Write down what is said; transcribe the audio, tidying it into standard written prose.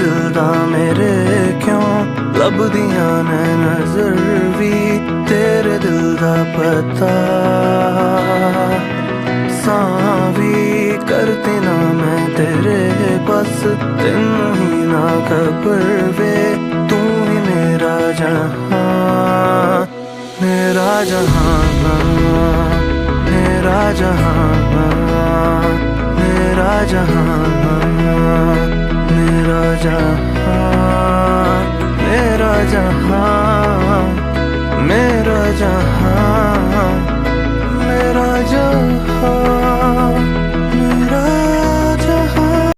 दिल दा मेरे क्यों लभदियां ने नजर भी तेरे दिल दा पता सावी करती ना मैं तेरे बस तेनू ही ना खबर वे तू ही मेरा जहां मेरा जहां मेरा जहां मेरा जहां मेरा जहां